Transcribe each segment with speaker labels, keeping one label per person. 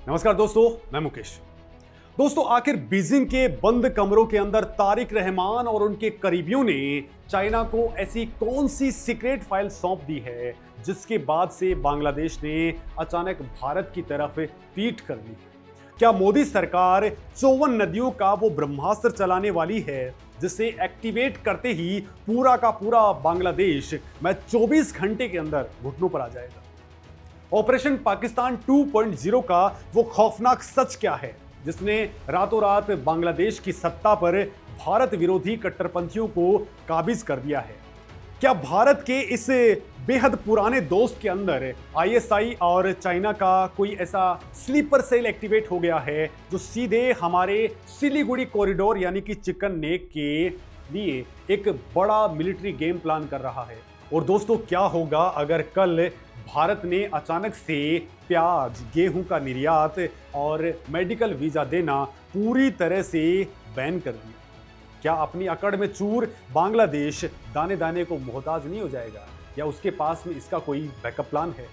Speaker 1: नमस्कार दोस्तों, मैं मुकेश। दोस्तों, आखिर बीजिंग के बंद कमरों के अंदर तारिक रहमान और उनके करीबियों ने चाइना को ऐसी कौन सी सीक्रेट फाइल सौंप दी है जिसके बाद से बांग्लादेश ने अचानक भारत की तरफ पीठ कर ली? क्या मोदी सरकार 54 नदियों का वो ब्रह्मास्त्र चलाने वाली है जिसे एक्टिवेट करते ही पूरा का पूरा बांग्लादेश में 24 घंटे के अंदर घुटनों पर आ जाएगा? ऑपरेशन पाकिस्तान 2.0 का वो खौफनाक सच क्या है जिसने रातों रात बांग्लादेश की सत्ता पर भारत विरोधी कट्टरपंथियों को काबिज कर दिया है? क्या भारत के इस बेहद पुराने दोस्त के अंदर आईएसआई और चाइना का कोई ऐसा स्लीपर सेल एक्टिवेट हो गया है जो सीधे हमारे सिलीगुड़ी कॉरिडोर यानी कि चिकन नेक के लिए एक बड़ा मिलिट्री गेम प्लान कर रहा है? और दोस्तों, क्या होगा अगर कल भारत ने अचानक से प्याज, गेहूं का निर्यात और मेडिकल वीजा देना पूरी तरह से बैन कर दिया? क्या अपनी अकड़ में चूर बांग्लादेश दाने दाने को मोहताज नहीं हो जाएगा, या उसके पास में इसका कोई बैकअप प्लान है?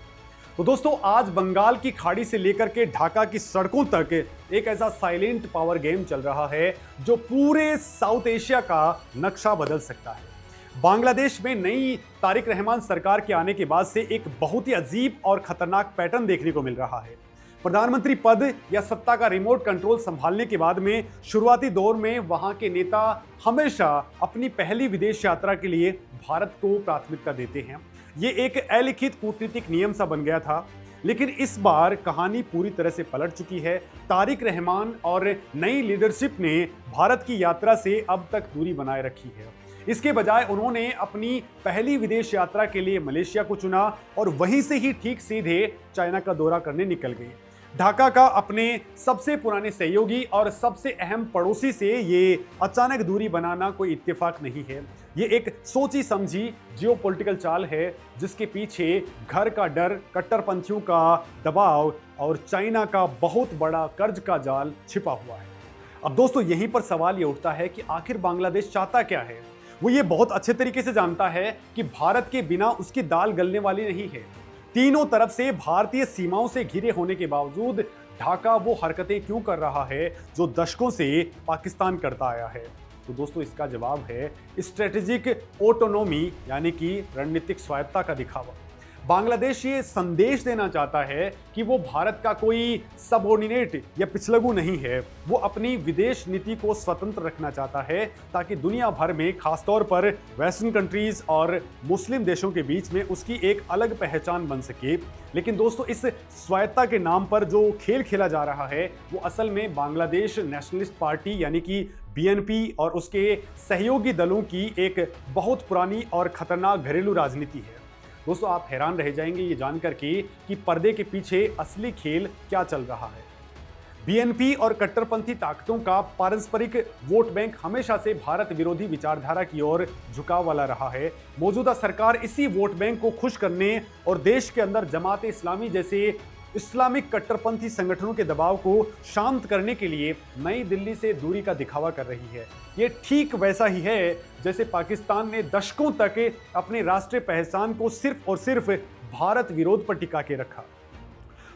Speaker 1: तो दोस्तों, आज बंगाल की खाड़ी से लेकर के ढाका की सड़कों तक एक ऐसा साइलेंट पावर गेम चल रहा है जो पूरे साउथ एशिया का नक्शा बदल सकता है। बांग्लादेश में नई तारिक रहमान सरकार के आने के बाद से एक बहुत ही अजीब और खतरनाक पैटर्न देखने को मिल रहा है। प्रधानमंत्री पद या सत्ता का रिमोट कंट्रोल संभालने के बाद में शुरुआती दौर में वहां के नेता हमेशा अपनी पहली विदेश यात्रा के लिए भारत को प्राथमिकता देते हैं। ये एक अलिखित कूटनीतिक नियम सा बन गया था, लेकिन इस बार कहानी पूरी तरह से पलट चुकी है। तारिक रहमान और नई लीडरशिप ने भारत की यात्रा से अब तक दूरी बनाए रखी है। इसके बजाय उन्होंने अपनी पहली विदेश यात्रा के लिए मलेशिया को चुना और वहीं से ही ठीक सीधे चाइना का दौरा करने निकल गए। ढाका का अपने सबसे पुराने सहयोगी और सबसे अहम पड़ोसी से ये अचानक दूरी बनाना कोई इत्तेफाक नहीं है। ये एक सोची समझी जियोपॉलिटिकल चाल है जिसके पीछे घर का डर, कट्टरपंथियों का दबाव और चाइना का बहुत बड़ा कर्ज का जाल छिपा हुआ है। अब दोस्तों, यहीं पर सवाल ये उठता है कि आखिर बांग्लादेश चाहता क्या है? वो ये बहुत अच्छे तरीके से जानता है कि भारत के बिना उसकी दाल गलने वाली नहीं है। तीनों तरफ से भारतीय सीमाओं से घिरे होने के बावजूद ढाका वो हरकतें क्यों कर रहा है जो दशकों से पाकिस्तान करता आया है? तो दोस्तों, इसका जवाब है स्ट्रेटेजिक ऑटोनोमी यानी कि रणनीतिक स्वायत्ता का दिखावा। बांग्लादेश ये संदेश देना चाहता है कि वो भारत का कोई सबऑर्डिनेट या पिछलगू नहीं है। वो अपनी विदेश नीति को स्वतंत्र रखना चाहता है ताकि दुनिया भर में, खासतौर पर वेस्टर्न कंट्रीज और मुस्लिम देशों के बीच में उसकी एक अलग पहचान बन सके। लेकिन दोस्तों, इस स्वायत्ता के नाम पर जो खेल खेला जा रहा है वो असल में बांग्लादेश नेशनलिस्ट पार्टी यानी कि बीएनपी और उसके सहयोगी दलों की एक बहुत पुरानी और खतरनाक घरेलू राजनीति है। दोस्तों, आप हैरान रह जाएंगे ये जानकर के कि पर्दे के पीछे असली खेल क्या चल रहा है। बीएनपी और कट्टरपंथी ताकतों का पारस्परिक वोट बैंक हमेशा से भारत विरोधी विचारधारा की ओर झुकाव वाला रहा है। मौजूदा सरकार इसी वोट बैंक को खुश करने और देश के अंदर जमात इस्लामी जैसे इस्लामिक कट्टरपंथी संगठनों के दबाव को शांत करने के लिए नई दिल्ली से दूरी का दिखावा कर रही है। ये ठीक वैसा ही है जैसे पाकिस्तान ने दशकों तक अपने राष्ट्रीय पहचान को सिर्फ और सिर्फ भारत विरोध पर टिका के रखा।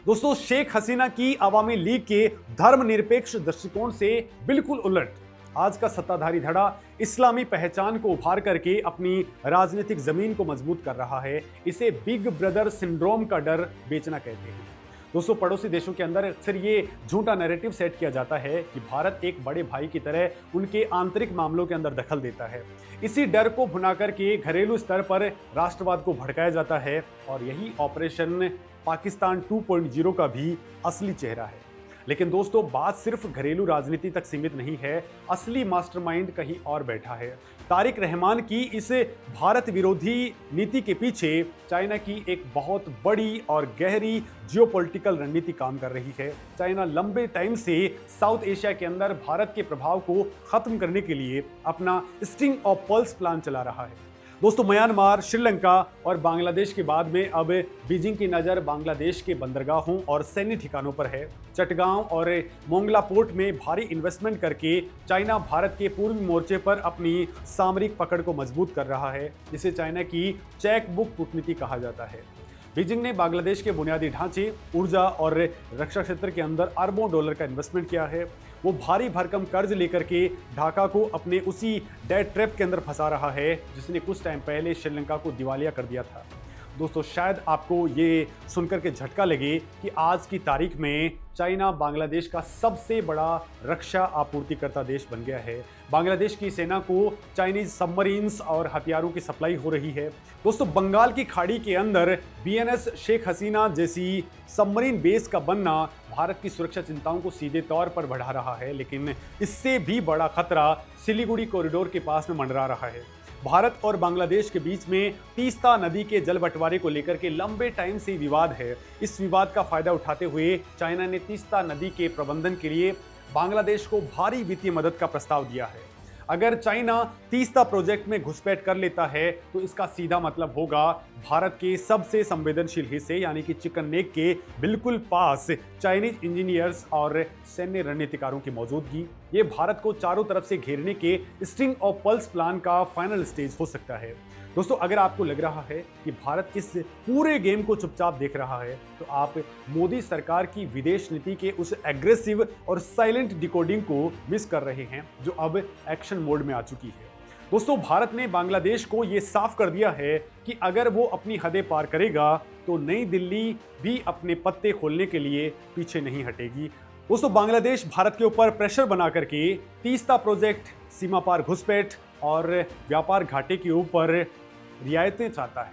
Speaker 1: दोस्तों, शेख हसीना की अवामी लीग के धर्मनिरपेक्ष दृष्टिकोण से बिल्कुल उलट आज का सत्ताधारी धड़ा इस्लामी पहचान को उभार करके अपनी राजनीतिक जमीन को मजबूत कर रहा है। इसे बिग ब्रदर सिंड्रोम का डर बेचना कहते हैं। दोस्तों, पड़ोसी देशों के अंदर अक्सर ये झूठा नैरेटिव सेट किया जाता है कि भारत एक बड़े भाई की तरह उनके आंतरिक मामलों के अंदर दखल देता है। इसी डर को भुना करके घरेलू स्तर पर राष्ट्रवाद को भड़काया जाता है और यही ऑपरेशन पाकिस्तान 2.0 का भी असली चेहरा है। लेकिन दोस्तों, बात सिर्फ घरेलू राजनीति तक सीमित नहीं है। असली मास्टरमाइंड कहीं और बैठा है। तारिक रहमान की इस भारत विरोधी नीति के पीछे चाइना की एक बहुत बड़ी और गहरी जियोपॉलिटिकल रणनीति काम कर रही है। चाइना लंबे टाइम से साउथ एशिया के अंदर भारत के प्रभाव को खत्म करने के लिए अपना स्ट्रिंग ऑफ पर्ल्स प्लान चला रहा है। दोस्तों, म्यांमार, श्रीलंका और बांग्लादेश के बाद में अब बीजिंग की नज़र बांग्लादेश के बंदरगाहों और सैन्य ठिकानों पर है। चटगांव और मोंगला पोर्ट में भारी इन्वेस्टमेंट करके चाइना भारत के पूर्वी मोर्चे पर अपनी सामरिक पकड़ को मजबूत कर रहा है। इसे चाइना की चेक बुक कूटनीति कहा जाता है। बीजिंग ने बांग्लादेश के बुनियादी ढांचे, ऊर्जा और रक्षा क्षेत्र के अंदर अरबों डॉलर का इन्वेस्टमेंट किया है। वो भारी भरकम कर्ज लेकर के ढाका को अपने उसी डेट ट्रैप के अंदर फंसा रहा है जिसने कुछ टाइम पहले श्रीलंका को दिवालिया कर दिया था। दोस्तों, शायद आपको ये सुनकर के झटका लगे कि आज की तारीख में चाइना बांग्लादेश का सबसे बड़ा रक्षा आपूर्तिकर्ता देश बन गया है। बांग्लादेश की सेना को चाइनीज सबमरीन्स और हथियारों की सप्लाई हो रही है। दोस्तों, बंगाल की खाड़ी के अंदर बीएनएस शेख हसीना जैसी सबमरीन बेस का बनना भारत की सुरक्षा चिंताओं को सीधे तौर पर बढ़ा रहा है, लेकिन इससे भी बड़ा खतरा सिलीगुड़ी कॉरिडोर के पास में मंडरा रहा है। भारत और बांग्लादेश के बीच में तीस्ता नदी के जल बंटवारे को लेकर के लंबे टाइम से विवाद है। इस विवाद का फायदा उठाते हुए चाइना ने तीस्ता नदी के प्रबंधन के लिए बांग्लादेश को भारी वित्तीय मदद का प्रस्ताव दिया है। अगर चाइना तीस्ता प्रोजेक्ट में घुसपैठ कर लेता है तो इसका सीधा मतलब होगा भारत के सबसे संवेदनशील हिस्से यानी कि चिकन नेक के बिल्कुल पास चाइनीज इंजीनियर्स और सैन्य रणनीतिकारों की मौजूदगी। ये भारत को चारों तरफ से घेरने के स्ट्रिंग ऑफ पल्स प्लान का फाइनल स्टेज हो सकता है। दोस्तों, अगर आपको लग रहा है कि भारत इस पूरे गेम को चुपचाप देख रहा है तो आप मोदी सरकार की विदेश नीति के उस एग्रेसिव और साइलेंट डिकोडिंग को मिस कर रहे हैं जो अब एक्शन मोड में आ चुकी है। दोस्तों, भारत ने बांग्लादेश को ये साफ कर दिया है कि अगर वो अपनी हदें पार करेगा तो नई दिल्ली भी अपने पत्ते खोलने के लिए पीछे नहीं हटेगी। दोस्तों, बांग्लादेश भारत के ऊपर प्रेशर बना करके तीस्ता प्रोजेक्ट, सीमा पार घुसपैठ और व्यापार घाटे के ऊपर रियायतें चाहता है।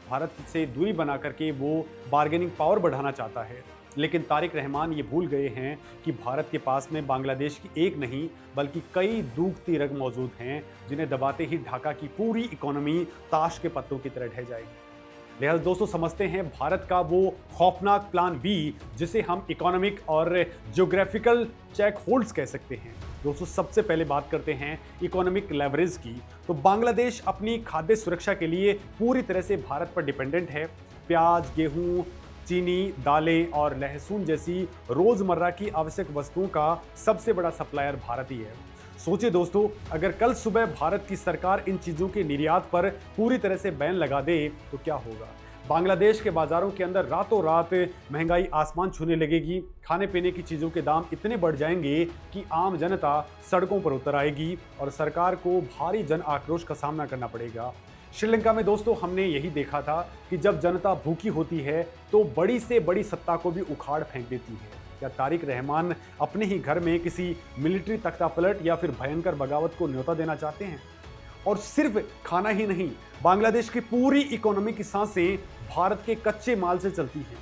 Speaker 1: भारत से दूरी बना करके वो बार्गेनिंग पावर बढ़ाना चाहता है, लेकिन तारिक रहमान ये भूल गए हैं कि भारत के पास में बांग्लादेश की एक नहीं बल्कि कई दूखती रग मौजूद हैं जिन्हें दबाते ही ढाका की पूरी इकोनॉमी ताश के पत्तों की तरह ढह जाएगी। लिहाजा दोस्तों, समझते हैं भारत का वो खौफनाक प्लान बी जिसे हम इकोनॉमिक और ज्योग्राफिकल चेक होल्ड्स कह सकते हैं। दोस्तों, सबसे पहले बात करते हैं इकोनॉमिक लेवरेज की। तो बांग्लादेश अपनी खाद्य सुरक्षा के लिए पूरी तरह से भारत पर डिपेंडेंट है। प्याज, गेहूं, चीनी, दालें और लहसुन जैसी रोजमर्रा की आवश्यक वस्तुओं का सबसे बड़ा सप्लायर भारत ही है। सोचिए दोस्तों, अगर कल सुबह भारत की सरकार इन चीज़ों के निर्यात पर पूरी तरह से बैन लगा दे तो क्या होगा। बांग्लादेश के बाजारों के अंदर रातों रात महंगाई आसमान छूने लगेगी। खाने पीने की चीज़ों के दाम इतने बढ़ जाएंगे कि आम जनता सड़कों पर उतर आएगी और सरकार को भारी जन आक्रोश का सामना करना पड़ेगा। श्रीलंका में दोस्तों हमने यही देखा था कि जब जनता भूखी होती है तो बड़ी से बड़ी सत्ता को भी उखाड़ फेंक देती है। क्या तारिक रहमान अपने ही घर में किसी मिलिट्री तख्तापलट या फिर भयंकर बगावत को न्योता देना चाहते हैं? और सिर्फ खाना ही नहीं, बांग्लादेश की पूरी इकोनॉमी की सांसें भारत के कच्चे माल से चलती हैं।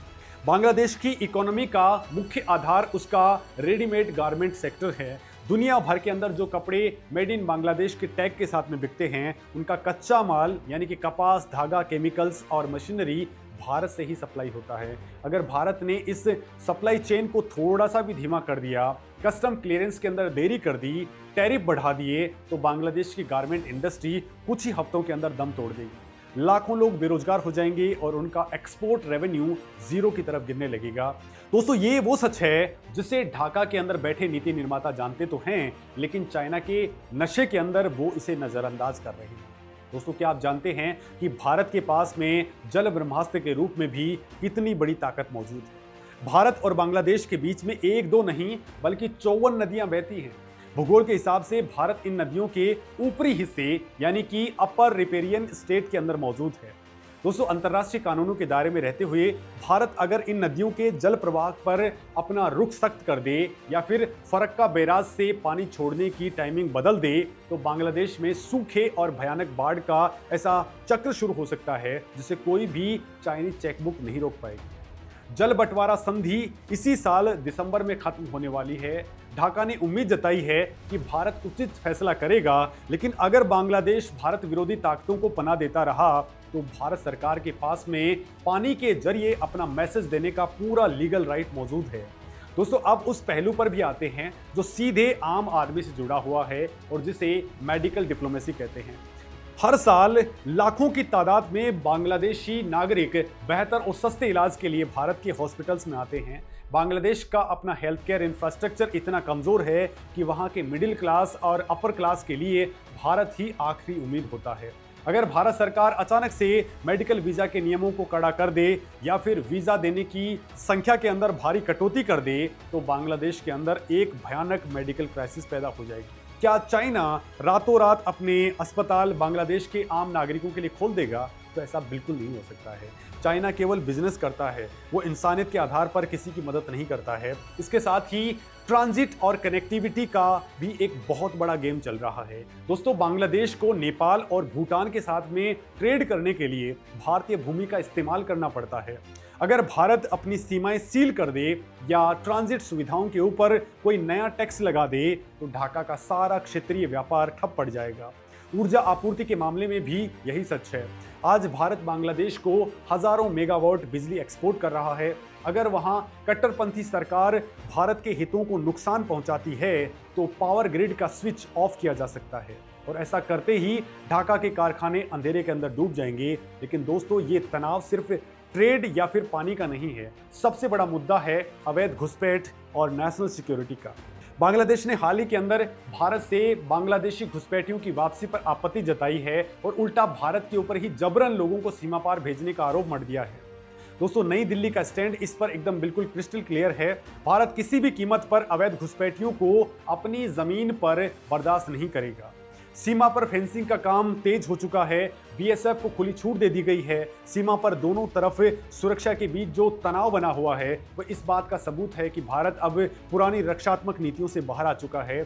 Speaker 1: बांग्लादेश की इकोनॉमी का मुख्य आधार उसका रेडीमेड गारमेंट सेक्टर है। दुनिया भर के अंदर जो कपड़े मेड इन बांग्लादेश के टैग के साथ में बिकते हैं उनका कच्चा माल यानी कि कपास, धागा, केमिकल्स और मशीनरी भारत से ही सप्लाई होता है। अगर भारत ने इस सप्लाई चेन को थोड़ा सा भी धीमा कर दिया, कस्टम क्लियरेंस के अंदर देरी कर दी, टैरिफ बढ़ा दिए तो बांग्लादेश की गारमेंट इंडस्ट्री कुछ ही हफ्तों के अंदर दम तोड़ देगी। लाखों लोग बेरोजगार हो जाएंगे और उनका एक्सपोर्ट रेवेन्यू जीरो की तरफ गिरने लगेगा। दोस्तों, ये वो सच है जिसे ढाका के अंदर बैठे नीति निर्माता जानते तो हैं, लेकिन चाइना के नशे के अंदर वो इसे नजरअंदाज कर रहे हैं। दोस्तों, क्या आप जानते हैं कि भारत के पास में जल ब्रह्मास्त्र के रूप में भी कितनी बड़ी ताकत मौजूद है। भारत और बांग्लादेश के बीच में एक दो नहीं बल्कि 54 नदियां बहती हैं। भूगोल के हिसाब से भारत इन नदियों के ऊपरी हिस्से यानी कि अपर रिपेरियन स्टेट के अंदर मौजूद है। दोस्तों, अंतर्राष्ट्रीय कानूनों के दायरे में रहते हुए भारत अगर इन नदियों के जल प्रवाह पर अपना रुख सख्त कर दे या फिर फरक्का बैराज से पानी छोड़ने की टाइमिंग बदल दे तो बांग्लादेश में सूखे और भयानक बाढ़ का ऐसा चक्र शुरू हो सकता है जिसे कोई भी चाइनीज चेकबुक नहीं रोक पाएगी। जल बंटवारा संधि इसी साल दिसंबर में खत्म होने वाली है। ढाका ने उम्मीद जताई है कि भारत उचित फैसला करेगा, लेकिन अगर बांग्लादेश भारत विरोधी ताकतों को पनाह देता रहा तो भारत सरकार के पास में पानी के जरिए अपना मैसेज देने का पूरा लीगल राइट मौजूद है। दोस्तों, अब उस पहलू पर भी आते हैं जो सीधे आम आदमी से जुड़ा हुआ है और जिसे मेडिकल डिप्लोमेसी कहते हैं। हर साल लाखों की तादाद में बांग्लादेशी नागरिक बेहतर और सस्ते इलाज के लिए भारत के हॉस्पिटल्स में आते हैं। बांग्लादेश का अपना हेल्थ केयर इंफ्रास्ट्रक्चर इतना कमज़ोर है कि वहाँ के मिडिल क्लास और अपर क्लास के लिए भारत ही आखिरी उम्मीद होता है। अगर भारत सरकार अचानक से मेडिकल वीजा के नियमों को कड़ा कर दे या फिर वीजा देने की संख्या के अंदर भारी कटौती कर दे तो बांग्लादेश के अंदर एक भयानक मेडिकल क्राइसिस पैदा हो जाएगी। क्या चाइना रातों रात अपने अस्पताल बांग्लादेश के आम नागरिकों के लिए खोल देगा? तो ऐसा बिल्कुल नहीं हो सकता है। चाइना केवल बिजनेस करता है, वो इंसानियत के आधार पर किसी की मदद नहीं करता है। इसके साथ ही ट्रांजिट और कनेक्टिविटी का भी एक बहुत बड़ा गेम चल रहा है। दोस्तों, बांग्लादेश को नेपाल और भूटान के साथ में ट्रेड करने के लिए भारतीय भूमि का इस्तेमाल करना पड़ता है। अगर भारत अपनी सीमाएं सील कर दे या ट्रांजिट सुविधाओं के ऊपर कोई नया टैक्स लगा दे तो ढाका का सारा क्षेत्रीय व्यापार ठप पड़ जाएगा। ऊर्जा आपूर्ति के मामले में भी यही सच है। आज भारत बांग्लादेश को हजारों मेगावाट बिजली एक्सपोर्ट कर रहा है। अगर वहां कट्टरपंथी सरकार भारत के हितों को नुकसान पहुंचाती है तो पावर ग्रिड का स्विच ऑफ किया जा सकता है और ऐसा करते ही ढाका के कारखाने अंधेरे के अंदर डूब जाएंगे। लेकिन दोस्तों, ये तनाव सिर्फ ट्रेड या फिर पानी का नहीं है। सबसे बड़ा मुद्दा है अवैध घुसपैठ और नेशनल सिक्योरिटी का। बांग्लादेश ने हाल ही के अंदर भारत से बांग्लादेशी घुसपैठियों की वापसी पर आपत्ति जताई है और उल्टा भारत के ऊपर ही जबरन लोगों को सीमा पार भेजने का आरोप मढ़ दिया है। दोस्तों, नई दिल्ली का स्टैंड इस पर एकदम बिल्कुल क्रिस्टल क्लियर है। भारत किसी भी कीमत पर अवैध घुसपैठियों को अपनी जमीन पर बर्दाश्त नहीं करेगा। सीमा पर फेंसिंग का काम तेज हो चुका है। बीएसएफ को खुली छूट दे दी गई है। सीमा पर दोनों तरफ सुरक्षा के बीच जो तनाव बना हुआ है वो इस बात का सबूत है कि भारत अब पुरानी रक्षात्मक नीतियों से बाहर आ चुका है।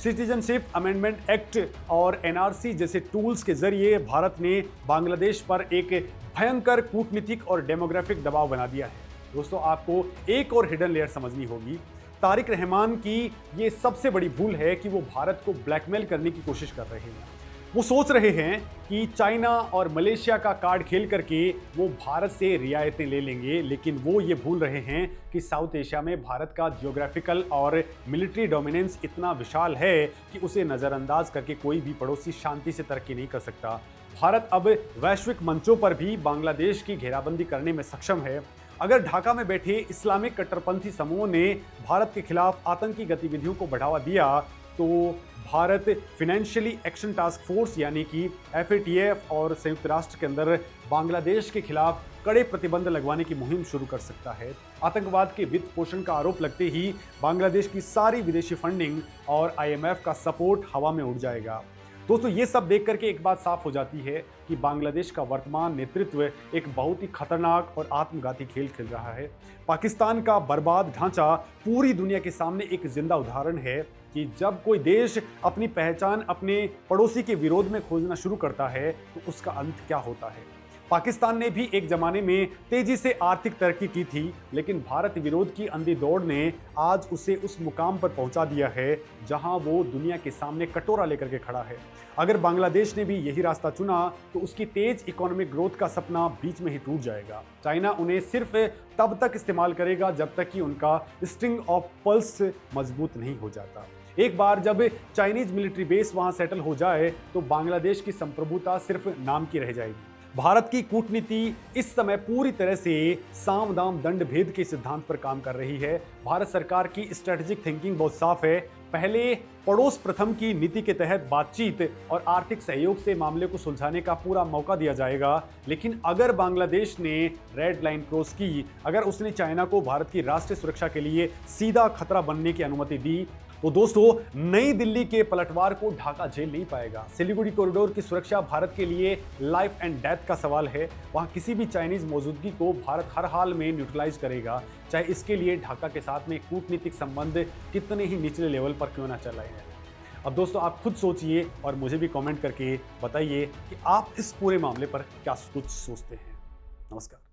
Speaker 1: सिटीजनशिप अमेंडमेंट एक्ट और एनआरसी जैसे टूल्स के जरिए भारत ने बांग्लादेश पर एक भयंकर कूटनीतिक और डेमोग्राफिक दबाव बना दिया है। दोस्तों, आपको एक और हिडन लेयर समझनी होगी। तारिक रहमान की ये सबसे बड़ी भूल है कि वो भारत को ब्लैकमेल करने की कोशिश कर रहे हैं। वो सोच रहे हैं कि चाइना और मलेशिया का कार्ड खेल करके वो भारत से रियायतें ले लेंगे, लेकिन वो ये भूल रहे हैं कि साउथ एशिया में भारत का जियोग्राफिकल और मिलिट्री डोमिनेंस इतना विशाल है कि उसे नज़रअंदाज करके कोई भी पड़ोसी शांति से तरक्की नहीं कर सकता। भारत अब वैश्विक मंचों पर भी बांग्लादेश की घेराबंदी करने में सक्षम है। अगर ढाका में बैठे इस्लामिक कट्टरपंथी समूहों ने भारत के खिलाफ आतंकी गतिविधियों को बढ़ावा दिया तो Bharat financially action task force यानी कि FATF और संयुक्त राष्ट्र के अंदर बांग्लादेश के खिलाफ कड़े प्रतिबंध लगवाने की मुहिम शुरू कर सकता है। आतंकवाद के वित्त पोषण का आरोप लगते ही बांग्लादेश की सारी विदेशी फंडिंग और IMF का सपोर्ट हवा में उड़ जाएगा। दोस्तों, ये सब देख करके एक बात साफ हो जाती है कि बांग्लादेश का वर्तमान नेतृत्व एक बहुत ही खतरनाक और आत्मघाती खेल खेल रहा है। पाकिस्तान का बर्बाद ढांचा पूरी दुनिया के सामने एक जिंदा उदाहरण है कि जब कोई देश अपनी पहचान अपने पड़ोसी के विरोध में खोजना शुरू करता है तो उसका अंत क्या होता है। पाकिस्तान ने भी एक जमाने में तेजी से आर्थिक तरक्की की थी, लेकिन भारत विरोध की अंधी दौड़ ने आज उसे उस मुकाम पर पहुंचा दिया है जहां वो दुनिया के सामने कटोरा लेकर के खड़ा है। अगर बांग्लादेश ने भी यही रास्ता चुना तो उसकी तेज इकोनॉमिक ग्रोथ का सपना बीच में ही टूट जाएगा। चाइना उन्हें सिर्फ तब तक इस्तेमाल करेगा जब तक कि उनका स्ट्रिंग ऑफ पल्स मजबूत नहीं हो जाता। एक बार जब चाइनीज मिलिट्री बेस वहां सेटल हो जाए तो बांग्लादेश की संप्रभुता सिर्फ नाम की रह जाएगी। भारत की कूटनीति इस समय पूरी तरह से साम दाम दंड भेद के सिद्धांत पर काम कर रही है। भारत सरकार की स्ट्रेटेजिक थिंकिंग बहुत साफ है। पहले पड़ोस प्रथम की नीति के तहत बातचीत और आर्थिक सहयोग से मामले को सुलझाने का पूरा मौका दिया जाएगा, लेकिन अगर बांग्लादेश ने रेड लाइन क्रॉस की, अगर उसने चाइना को भारत की राष्ट्रीय सुरक्षा के लिए सीधा खतरा बनने की अनुमति दी तो दोस्तों, नई दिल्ली के पलटवार को ढाका झेल नहीं पाएगा। सिलीगुड़ी कॉरिडोर की सुरक्षा भारत के लिए लाइफ एंड डेथ का सवाल है। वहां किसी भी चाइनीज मौजूदगी को भारत हर हाल में न्यूट्रलाइज करेगा, चाहे इसके लिए ढाका के साथ में कूटनीतिक संबंध कितने ही निचले लेवल पर क्यों ना चलाए जाए। अब दोस्तों, आप खुद सोचिए और मुझे भी कमेंट करके बताइए कि आप इस पूरे मामले पर क्या कुछ सोचते हैं। नमस्कार।